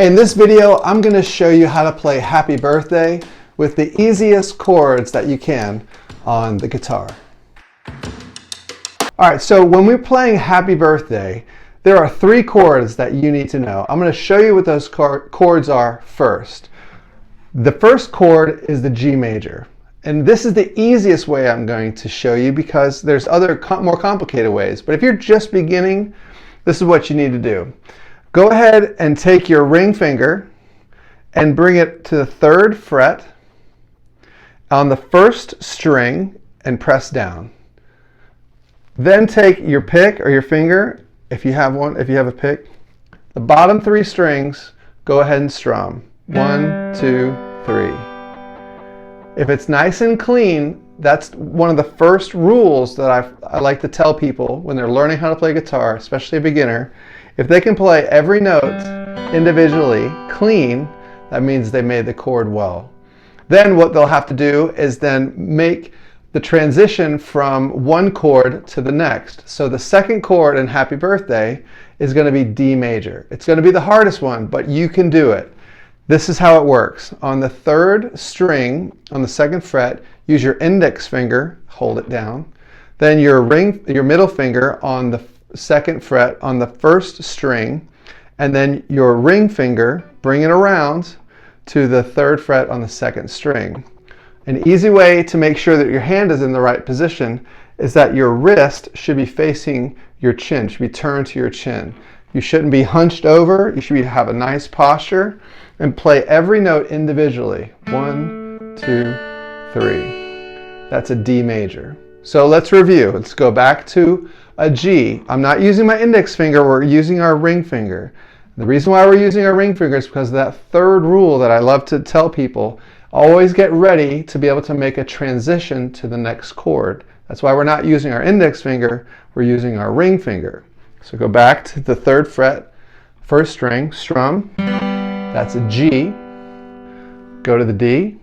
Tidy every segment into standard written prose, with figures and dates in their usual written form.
Hey, in this video, I'm going to show you how to play Happy Birthday with the easiest chords that you can on the guitar. Alright, so when we're playing Happy Birthday, there are 3 chords that you need to know. I'm going to show you what those chords are first. The first chord is the G major. And this is the easiest way I'm going to show you because there's other more complicated ways. But if you're just beginning, this is what you need to do. Go ahead and take your ring finger and bring it to the 3rd fret on the 1st string and press down. Then take your pick or your finger, if you have a pick, the bottom 3 strings, go ahead and strum. 1, 2, 3. If it's nice and clean, that's one of the first rules that I like to tell people when they're learning how to play guitar, especially a beginner. If they can play every note individually, clean, that means they made the chord well. Then what they'll have to do is then make the transition from one chord to the next. So the second chord in Happy Birthday is going to be D major. It's going to be the hardest one, but you can do it. This is how it works. On the 3rd string, on the 2nd fret, use your index finger, hold it down. Then your middle finger on the 2nd fret on the 1st string, and then your ring finger, bring it around to the 3rd fret on the 2nd string. An easy way to make sure that your hand is in the right position is that your wrist should be facing your chin, should be turned to your chin. You shouldn't be hunched over, you should have a nice posture, and play every note individually. 1, 2, 3. That's a D major. So let's review. Let's go back to a G. I'm not using my index finger, we're using our ring finger. The reason why we're using our ring finger is because of that 3rd rule that I love to tell people. Always get ready to be able to make a transition to the next chord. That's why we're not using our index finger, we're using our ring finger. So go back to the 3rd fret, 1st string, strum. That's a G. Go to the D.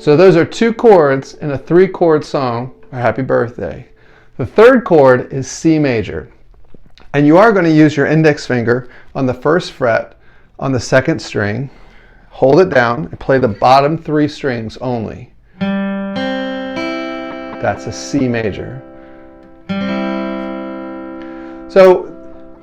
So those are 2 chords in a 3-chord song for Happy Birthday. The 3rd chord is C major. And you are going to use your index finger on the 1st fret on the 2nd string. Hold it down and play the bottom 3 strings only. That's a C major. So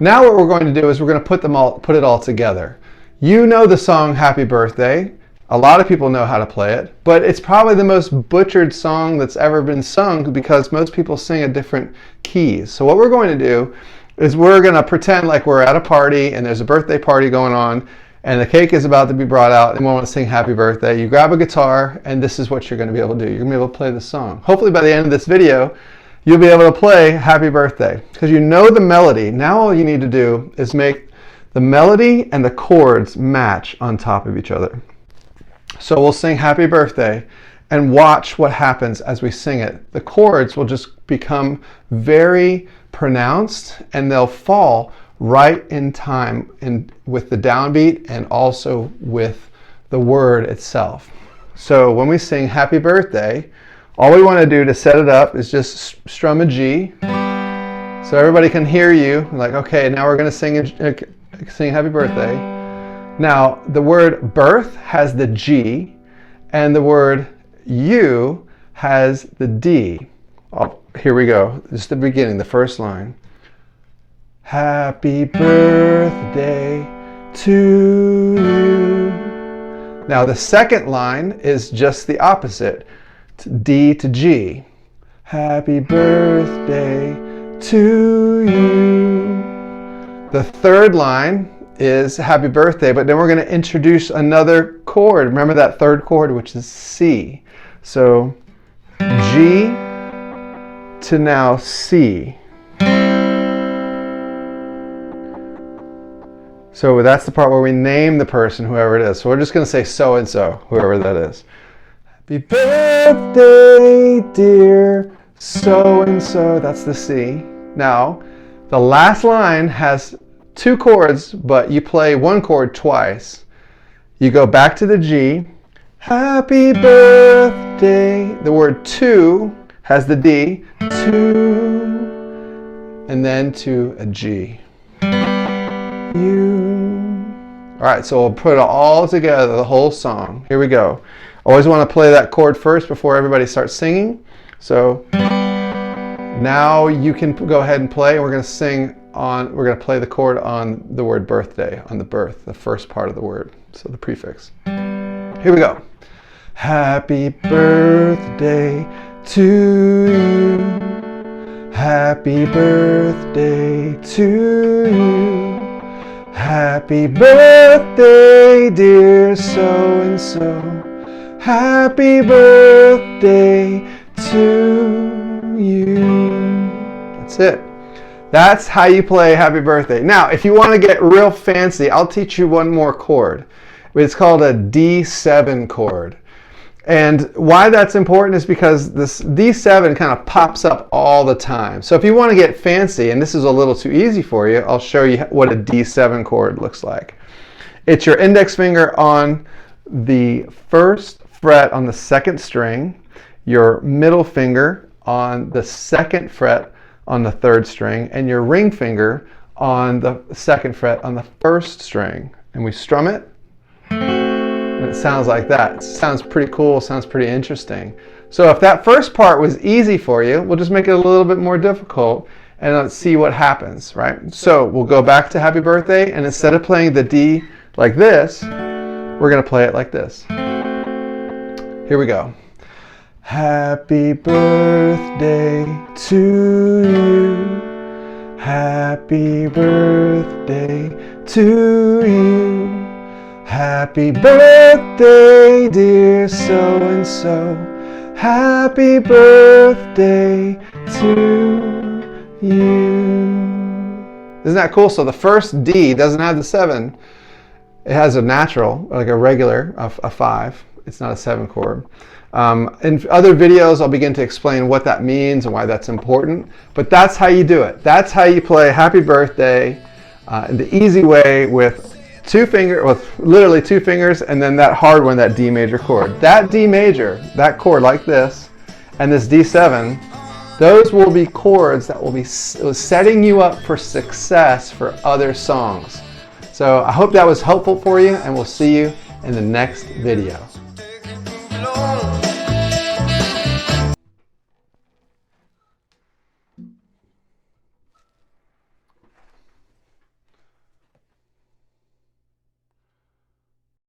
now what we're going to do is we're going to put it all together. You know the song Happy Birthday. A lot of people know how to play it, but it's probably the most butchered song that's ever been sung because most people sing at different keys. So what we're going to do is we're going to pretend like we're at a party and there's a birthday party going on and the cake is about to be brought out and we want to sing Happy Birthday. You grab a guitar and this is what you're going to be able to do. You're going to be able to play the song. Hopefully by the end of this video, you'll be able to play Happy Birthday because you know the melody. Now all you need to do is make the melody and the chords match on top of each other. So we'll sing Happy Birthday and watch what happens as we sing it. The chords will just become very pronounced and they'll fall right in time with the downbeat and also with the word itself. So when we sing Happy Birthday, all we want to do to set it up is just strum a G so everybody can hear you. Like, okay, now we're going to sing Happy Birthday. Now, the word birth has the G, and the word you has the D. Oh, here we go. This is the beginning, the first line. Happy birthday to you. Now, the second line is just the opposite, D to G. Happy birthday to you. The third line is Happy Birthday, but then we're going to introduce another chord. Remember that 3rd chord, which is C. So G to now C. So that's the part where we name the person, whoever it is. So we're just going to say so-and-so, whoever that is. Happy birthday, dear so-and-so. That's the C. Now, the last line has 2 chords, but you play 1 chord twice. You go back to the G. Happy birthday. The word to has the D. To. And then to a G. you. All right, so we'll put it all together, the whole song. Here we go. Always want to play that chord first before everybody starts singing. So now you can go ahead and play. We're going to play the chord on the word birthday, on the birth, the first part of the word, so the prefix. Here we go. Happy birthday to you. Happy birthday to you. Happy birthday, dear so-and-so. Happy birthday to you. That's it. That's how you play Happy Birthday. Now, if you want to get real fancy, I'll teach you one more chord. It's called a D7 chord. And why that's important is because this D7 kind of pops up all the time. So if you want to get fancy, and this is a little too easy for you, I'll show you what a D7 chord looks like. It's your index finger on the first fret on the second string, your middle finger on the second fret on the third string, and your ring finger on the second fret on the first string. And we strum it, and it sounds like that. It sounds pretty cool, sounds pretty interesting. So if that first part was easy for you, we'll just make it a little bit more difficult, and let's see what happens, right? So we'll go back to Happy Birthday, and instead of playing the D like this, we're going to play it like this. Here we go. Happy birthday to you. Happy birthday to you. Happy birthday, dear so-and-so. Happy birthday to you. Isn't that cool? So the first D doesn't have the 7. It has a natural, like a regular, a 5. It's not a 7 chord. In other videos, I'll begin to explain what that means and why that's important. But that's how you do it. That's how you play Happy Birthday in the easy way with literally 2 fingers, and then that hard one, that D major chord. That D major, that chord like this, and this D7, those will be chords that will be setting you up for success for other songs. So I hope that was helpful for you, and we'll see you in the next video.